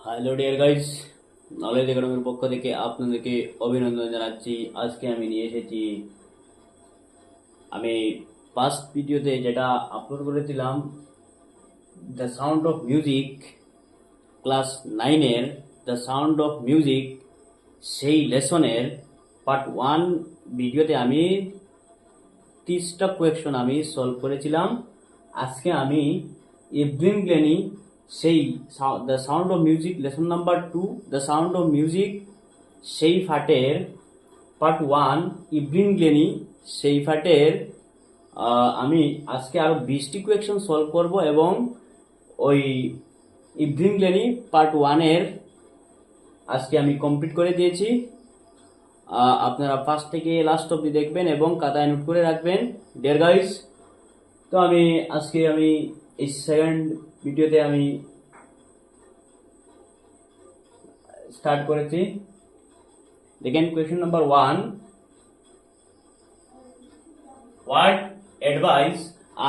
Hello dear guys, knowledge একাডেমির পক্ষ থেকে আপনাদেরকে অভিনন্দন জানাচ্ছি। আজকে আমি নিয়ে এসেছি, আমি ফার্স্ট ভিডিওতে যেটা আপলোড করেছিলাম, the sound of music, class 9-এর দ্য সাউন্ড অফ মিউজিক, সেই লেসনের পার্ট 1 ভিডিওতে আমি 30টা কোয়েকশন আমি সলভ করেছিলাম। আজকে আমি ইভলিন গ্লেনি, সেই the sound of music lesson number 2 the sound of music, সেই ফাটের পার্ট 1 ইভলিন গ্লেনি, সেই ফাটের আমি আজকে আরো 20টি কোয়েকশন সলভ করব এবং ওই ইভলিন গ্লেনি পার্ট 1-এর আজকে আমি কমপ্লিট করে দিয়েছি। আপনারা ফার্স্ট থেকে লাস্ট অব্দি দেখবেন এবং খাতায় নোট করে রাখবেন ডিয়ার গাইস। তো আমি আজকে এই সেকেন্ড ভিডিওতে আমি স্টার্ট করেছি। দেখেন কোয়েশ্চন নাম্বার 1, হোয়াট অ্যাডভাইস।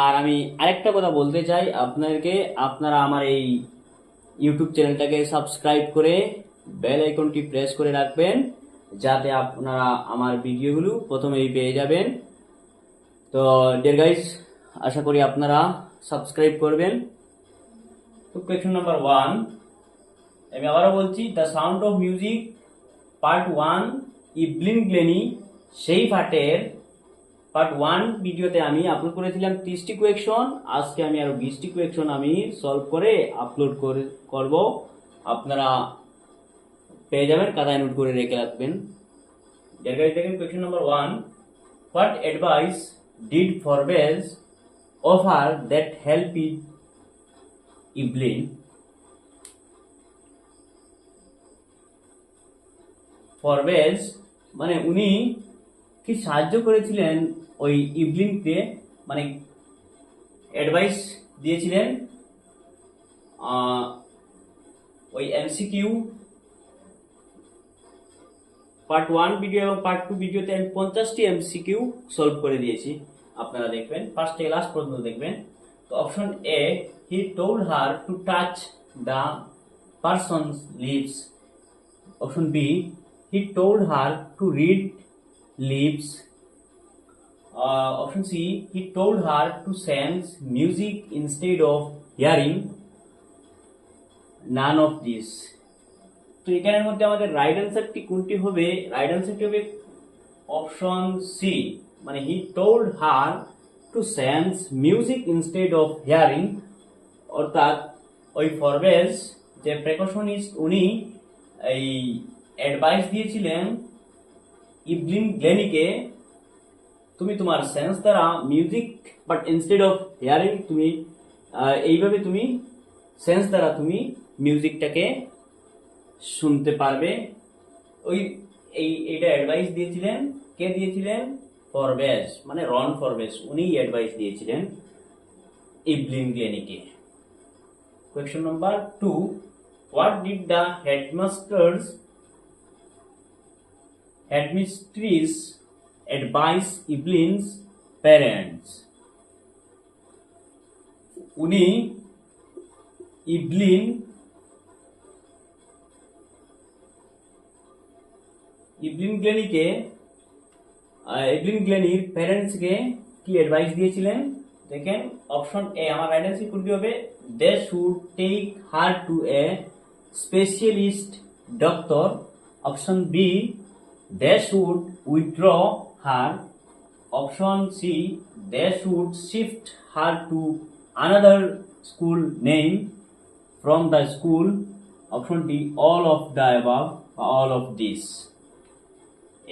আর আমি আরেকটা কথা বলতে চাই আপনাদেরকে, আপনারা আমার এই ইউটিউব চ্যানেলটাকে সাবস্ক্রাইব করে বেল আইকনটি প্রেস করে রাখবেন, যাতে আপনারা আমার ভিডিওগুলো প্রথমেই পেয়ে যাবেন। তো ডিয়ার গাইস, আশা করি আপনারা সাবস্ক্রাইব করবেন। তো কোয়েশ্চন নাম্বার 1 আমি আবারও বলছি, the sound of music part 1 Evelyn Glennie, সেই পার্টের পার্ট 1 ভিডিওতে আমি আপলোড করেছিলাম 30টি কোয়েকশন। আজকে আমি আরো 20টি কোয়েকশন আমি সলভ করে আপলোড করব, আপনারা পেয়ে যাবেন, খাতায় নোট করে রেখে রাখবেন। দেখেন question number 1, what advice did Forbes offer that help Evelyn. Forbes মানে উনি কি সাহায্য করেছিলেন ওই ইভলিনকে, মানে অ্যাডভাইস দিয়েছিলেন। ওই এমসিকিউ পার্ট 1 ভিডিও এবং পার্ট 2 ভিডিওতে আমি 50টি এমসিকিউ সলভ করে দিয়েছি, আপনারা দেখবেন, ফার্স্ট থেকে লাস্ট পর্যন্ত দেখবেন। তো option A, he told her to touch the person's lips. Option B, he told her to read lips. Option C, he told her to sense music instead of hearing. None of this. তো এখানের মধ্যে আমাদের right অ্যান্সারটি কোনটি হবে? Right অ্যান্সারটি হবে option C, মানে he told her to sense music instead of hearing. অর্থাৎ ওই ফরবেজ যে প্রিকশনিস্ট, উনি এই অ্যাডভাইস দিয়েছিলেন ইভলিন গ্লেনিকে, তুমি তোমার সেন্স দ্বারা music, but instead of hearing, তুমি এইভাবে তুমি সেন্স দ্বারা তুমি মিউজিকটাকে শুনতে পারবে। এইটা অ্যাডভাইস দিয়েছিলেন, কে দিয়েছিলেন? ফরবেজ, মানে রন ফরবেজ, উনি অ্যাডভাইস দিয়েছিলেন ইভলিন গ্লেনিকে। Question number 2, what did the headmistress advise Evelyn's parents. উনি ইভলিন গ্লেনির প্যারেন্টসকে কি অ্যাডভাইস দিয়েছিলেন? দেখেন অপশন এ, আমার রাইট অ্যান্সার কোনটি হবে? They should take her to a specialist doctor. Option B, they should withdraw her. Option C, they should shift her to another school name from the school. Option D, all of the above, all of this.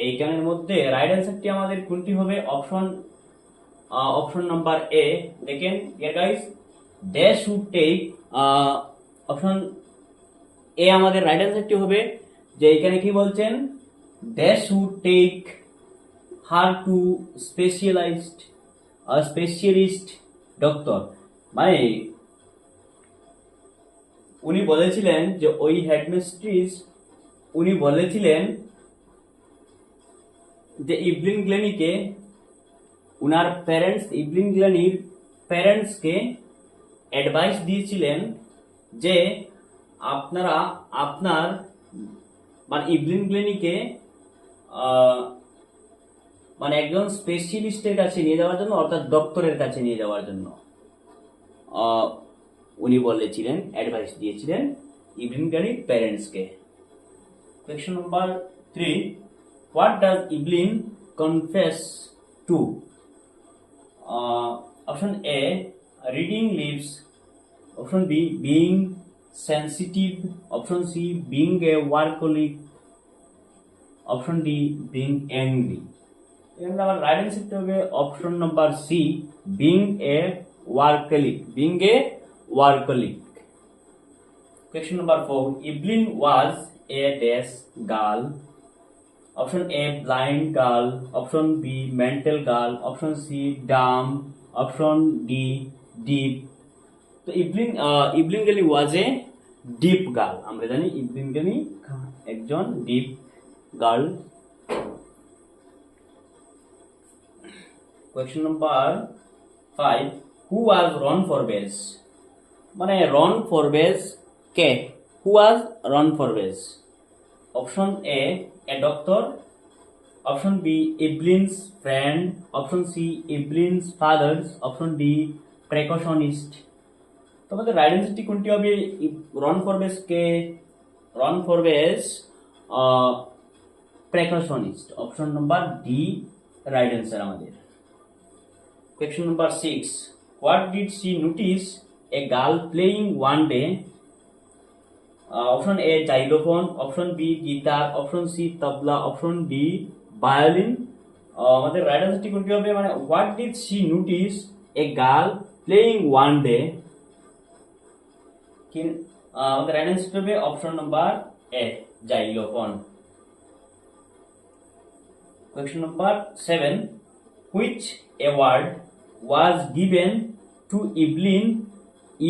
এইখানের মধ্যে right অ্যান্সারটি আমাদের কোনটি হবে? Option number A. দেখেন guys, they should take, option A আমাদের right অ্যান্সারটি হবে, যে এখানে কি বলছেন? They should take her to specialist doctor. মানে উনি বলেছিলেন যে ওই হেডমিস্ট্রেস, উনি বলেছিলেন যে ইভলিন গ্লেনিকে, উনার প্যারেন্টস, ইভলিন গ্লেনির প্যারেন্টসকে অ্যাডভাইস দিয়েছিলেন যে আপনারা আপনার মানে ইভলিন গ্লেনিকে মানে একজন স্পেশালিস্টের কাছে নিয়ে যাওয়ার জন্য, অর্থাৎ ডক্টরের কাছে নিয়ে যাওয়ার জন্য আহ, উনি বলেছিলেন, অ্যাডভাইস দিয়েছিলেন ইভলিন গ্লেনির প্যারেন্টসকে। Question number 3, what does Evelyn confess to? Option A, reading lips, option B, being sensitive, option C, being a workaholic, option D, being angry. এখানে আমার রাইট অ্যান্সারটা হবে option number C, being a workaholic, being a workaholic. Question number 4, Evelyn was a dash girl. Option A, blind girl. Option B, mental girl. Option C, dumb. Option D, deep. তো Evelyn গেলি ওয়াজ a deep girl. আমরা জানি Evelyn Glennie একজন deaf girl. Question number 5, who was Ron Forbes? মানে Ron Forbes কে? Who was Ron Forbes? Option A doctor, option B, Evelyn's friend, option C, Evelyn's father's, option D, percussionist. তোমাদের right অ্যান্সারটি কোনটি হবে? Ron Forbes কে? Ron Forbes percussionist. Option number D right answer আমাদের। Question number 6, what did she notice a girl playing one day? Option A, xylophone, option B, guitar, option C, tabla, option D, violin. আমাদের right অ্যান্সারটি কোনটি হবে? মানে what did she notice a girl playing one day? আমাদের right answer হবে option number A, xylophone. Question number 7, which award was given to Evelyn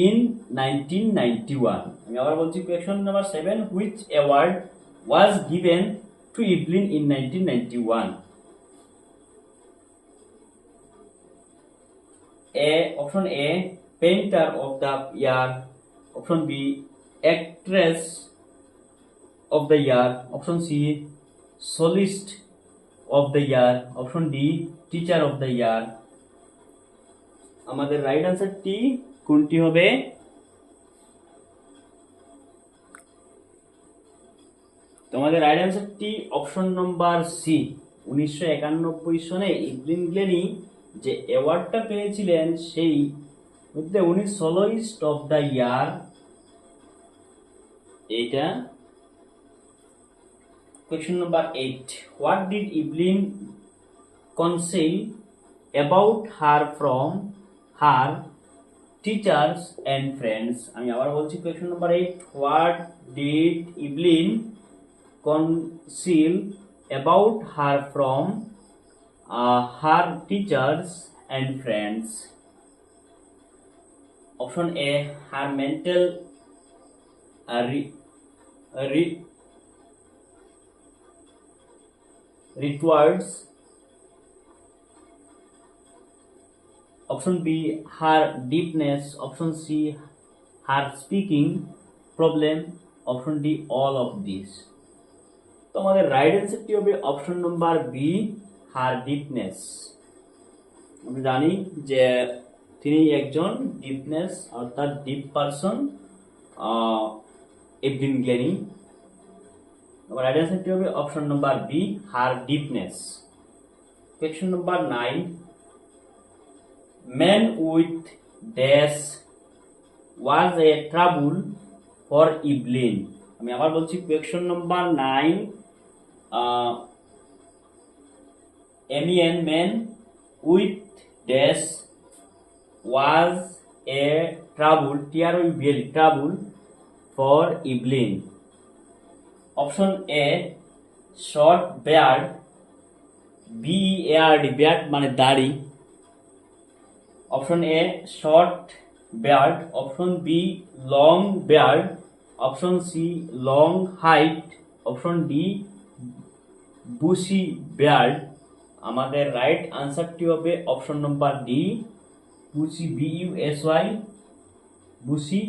in 1991? আমি আবার বলছি, question number 7, which award was given to Evelyn in 1991? Option A, painter of the year, option B, actress of the year, option C, soloist of the year, option D, teacher of the ইয়ার। আমাদের right অ্যান্সারটি কোনটি হবে? তোমাদের right অ্যান্সারটি option number C. 1991 সনে Evelyn গ্লেনি যে অ্যাওয়ার্ডটা পেয়েছিলেন সেই মধ্যে উনি সোলোইস্ট অফ দ্য ইয়ার, এইটা। Question number 8, what did Evelyn conceal about her from her teachers and friends? আমি আবার বলছি, question number 8, what did Evelyn conceal about her from her teachers and friends? Option A, her mental retards. Option B, her deafness. Option C, her speaking problem. Option D, all of these. তো আমাদের right অ্যান্সারটি হবে option number B, her deepness. আমরা জানি যে তিনি একজন deepness অর্থাৎ ডিপ পারসন ইভলিন গ্লেনি। আমার রাইট অ্যান্সারটি হবে option number B, her deafness. Question number 9, man with dash was a trouble for Evelyn? আমি আবার বলছি, question number 9, man with dash was a trouble, trouble for Evelyn. Option A, short beard, beard, beard মানে দাড়ি। Option A, short beard. Option B, long beard. Option C, long height. Option D, bushy beard. আমাদের right আনসারটি হবে option number D, bushy, BUSY, bushy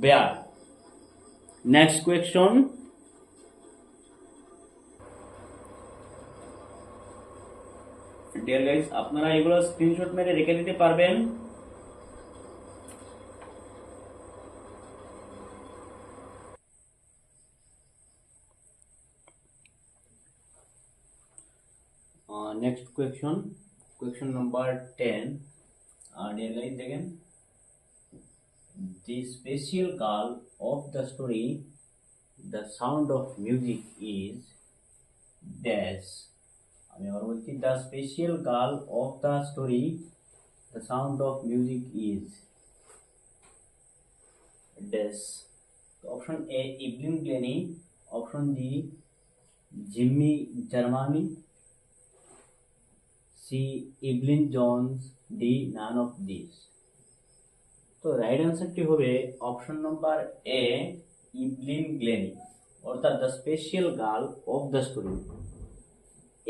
beard. Next question, dear guys আপনারা এগুলো screenshot মেরে রেখে দিতে পারবেন। Next question number 10, dear guys দেখেন, the special girl of the story, the sound of music is dash. আমি আবার বলছি, the special girl of the story, the sound of music is dash. Option A Evelyn Glennie, option D Jimmy Germany, C Evelyn Jones, D none of this. তো right অ্যান্সারটি হবে option number A Evelyn Glennie, অর্থাৎ the special girl of the story.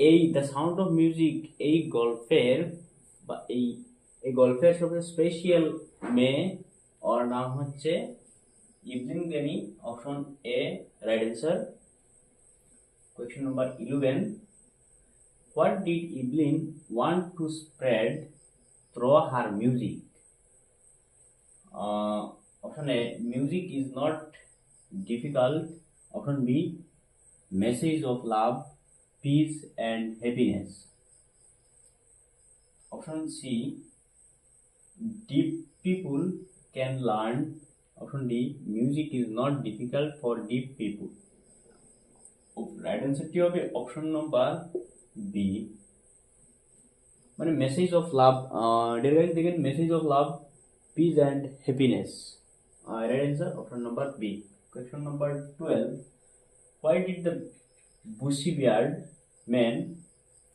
এই the sound of music এই গল্পের বা এই গল্পের সবচেয়ে স্পেশাল মেয়ে ওর নাম হচ্ছে Evelyn Glennie, option A right answer. Question number 11, what did Evelyn want to spread through her music? Option A music is not difficult, option B message of love, peace and happiness, option C deaf people can learn, option D music is not difficult for deaf people. Right অ্যান্সারটি হবে option number B, মানে message of love. Dear guys দেখেন, message of love, peace and happiness. Right answer option number B. Question number 12, why did the bushy beard man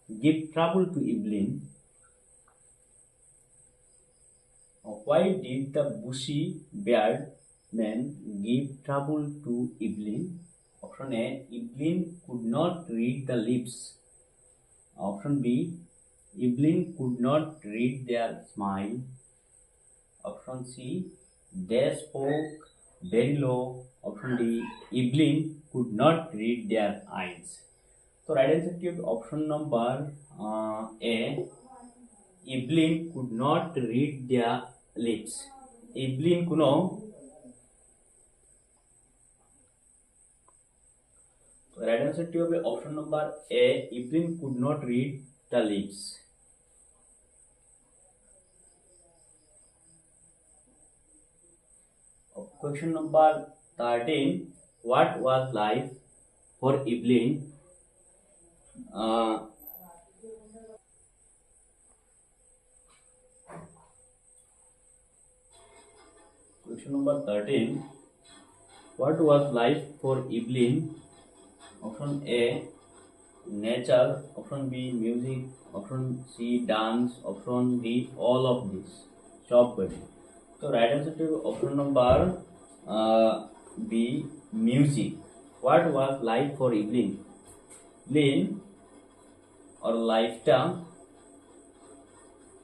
give trouble to Evelyn? Why did the bushy beard man give trouble to Evelyn? Option A, Evelyn could not read the lips, option B, Evelyn could not read their smile, option C, they spoke very low, option D, Evelyn could not read their eyes. So right answer is option number A, Evelyn could not read their lips. Evelyn kuno right answer to be option number A, Evelyn could not read the lips. Question number 13, what was life for Evelyn? Question number 13, what was life for Evelyn? Option A, nature, option B, music, option C, dance, option D, all of this. Shop buddy. So right answer to option number B, music. What was life for Evelyn? Evelyn or লাইফটা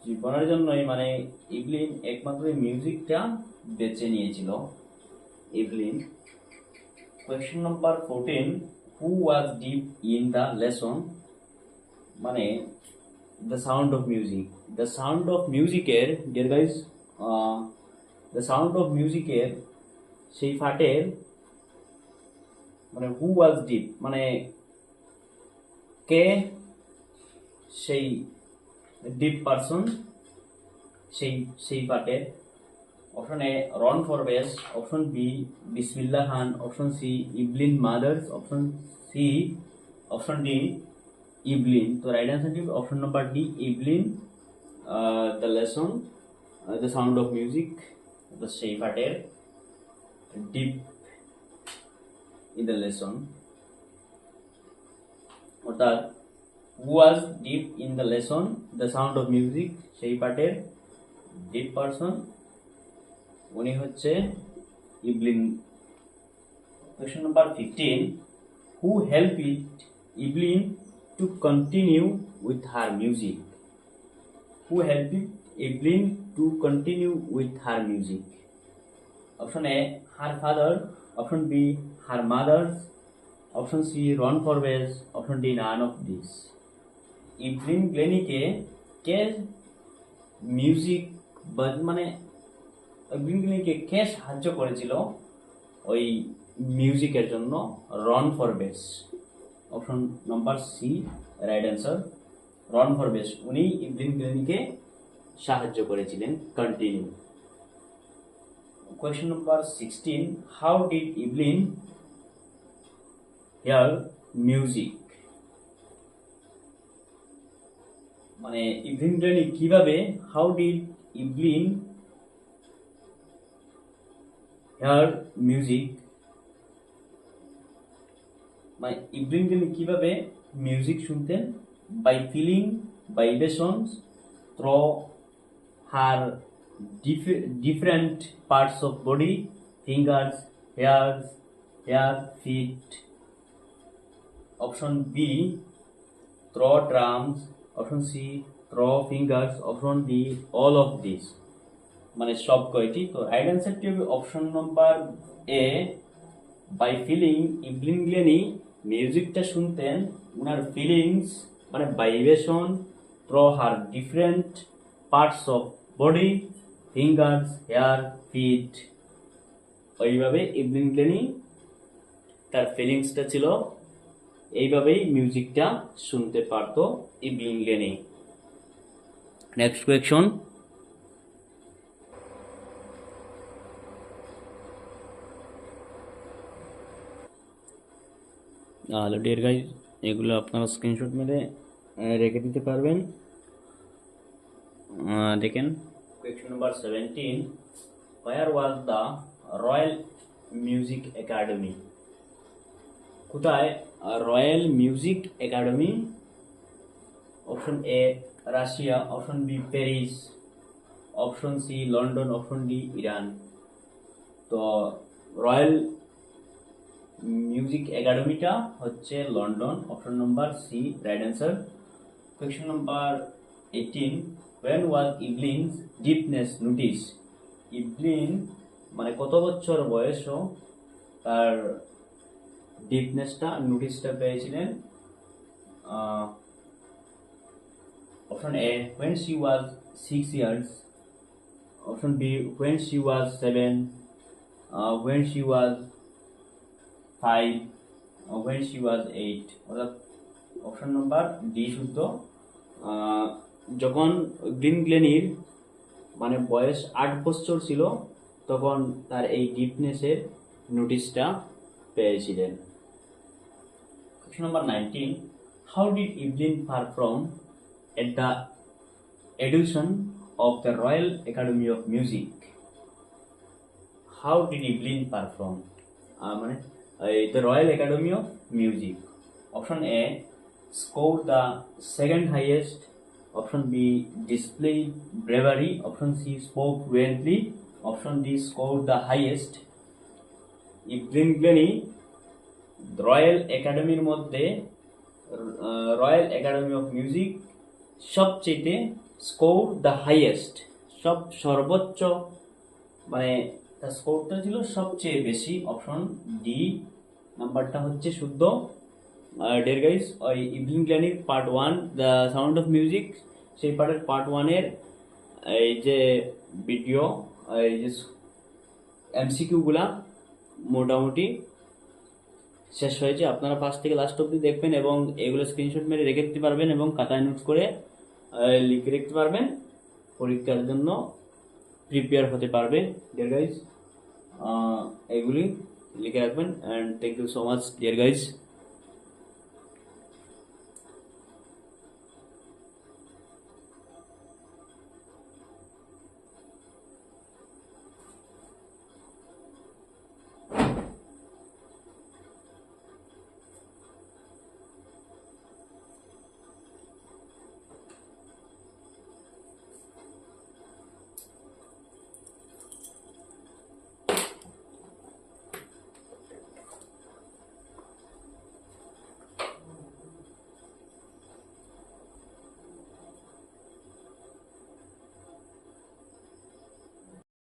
জীবনের জন্যই, মানে Evelyn একমাত্র মিউজিকটা বেছে নিয়েছিল Evelyn. Question number 14, who was deaf in the lesson? মানে the sound of music, the sound of মিউজিকের, dear guys, the sound of মিউজিকের সেই পার্টের মানে হু ওয়াজ ডিপ, মানে কে সেই ডিপ পারসন সেই পার্টের। Option A Ron Forbes, option B Bismillah Khan, option C Evelyn mothers, option D Evelyn. তো রাইট আনসার কি option number D, Evelyn. The lesson, the sound of music, সেই পার্টের ডিপ ইন দ্য লেসন, অর্থাৎ who was deep in the lesson, the sound of music, সেই পার্টের deep person উনি হচ্ছে Evelyn. Question number 15, who helped Evelyn to continue with her music? Who helped Evelyn to continue with her music? Option A, her father, option B her mothers, option C Ron Forbes, option D none of this. Evelyn গ্লেনিকে কে music মানে Evelyn গ্লেনিকে কে সাহায্য করেছিল ওই মিউজিকের জন্য? Ron Forbes, option number C right answer. Ron Forbes উনি ইভলিন গ্লেনিকে সাহায্য করেছিলেন। Continue. Question number 16, how did Evelyn hear music? মানে ইভলিন গ্লেনি কিভাবে, how did Evelyn hear music, মানে ইভলিন গ্লেনি কিভাবে মিউজিক শুনতেন? By feeling vibrations through her different parts of body, fingers, hair, feet. Option B through drums, option C through fingers, option D all of these. মানে সব কয়টি? তো right অ্যান্সারটি হবে option number A, by feeling. Evelyn Glennie মিউজিকটা শুনতেন ওনার feelings মানে vibration through her different parts of body, fingers, hair, feet. ওইভাবে ইভলিন গ্লেনি তার ফিলিংসটা ছিল, এইভাবেই মিউজিকটা শুনতে পারতো Evelyn Glennie. Next question, hello dear guys, এগুলো আপনারা স্ক্রিনশট মেরে রেখে দিতে পারবেন। দেখেন question number 17, where was the royal music academy? কোথায় royal music academy? Option A Russia, option B Paris, option C London, option D Iran. তো royal music একাডেমিটা হচ্ছে London, option number C right answer. Question number 18, when was Evelyn's deafness noticed? Evelyn মানে কত বছর বয়সও তার ডিপনেসটা নোটিশটা পেয়েছিলেন? Option A when she was 6 years, option B when she was 7, when she was 5, when she was 8। অর্থাৎ option number D শুদ্ধ। যখন ইভলিন গ্লেনির মানে বয়স 8 বছর ছিল তখন তার এই ডিপনেসের নোটিশটা পেয়েছিলেন। Question number 19, how did Evelyn perform at the edition of the royal academy of music? How did Evelyn perform মানে the Royal Academy of Music? Option A scored the second highest, option B displayed bravery, option C spoke fluently, option D scored the highest। Evelyn Glennie royal একাডেমির মধ্যে royal academy of music সবচেয়ে score the highest, সর্বোচ্চ মানে তার স্কোরটা ছিল সবচেয়ে বেশি। Option D নাম্বারটা হচ্ছে শুদ্ধ। ডিয়ার গাইস, ওই ইভলিন গ্লেনির part 1 the sound of music, সেই পার্টের পার্ট 1-এর এই যে ভিডিও, এই যে এমসিকিউগুলা মোটামুটি শেষ হয়েছে। আপনারা ফার্স্ট থেকে লাস্ট অবধি দেখবেন এবং এগুলো স্ক্রিনশট মেরে রেখে দিতে পারবেন এবং খাতায় নোটস করে লিখে রাখতে পারবেন, পরীক্ষার জন্য প্রিপেয়ার হতে পারবে। ডিয়ার গাইস, এগুলি লিখে রাখবেন। And thank you so much dear guys.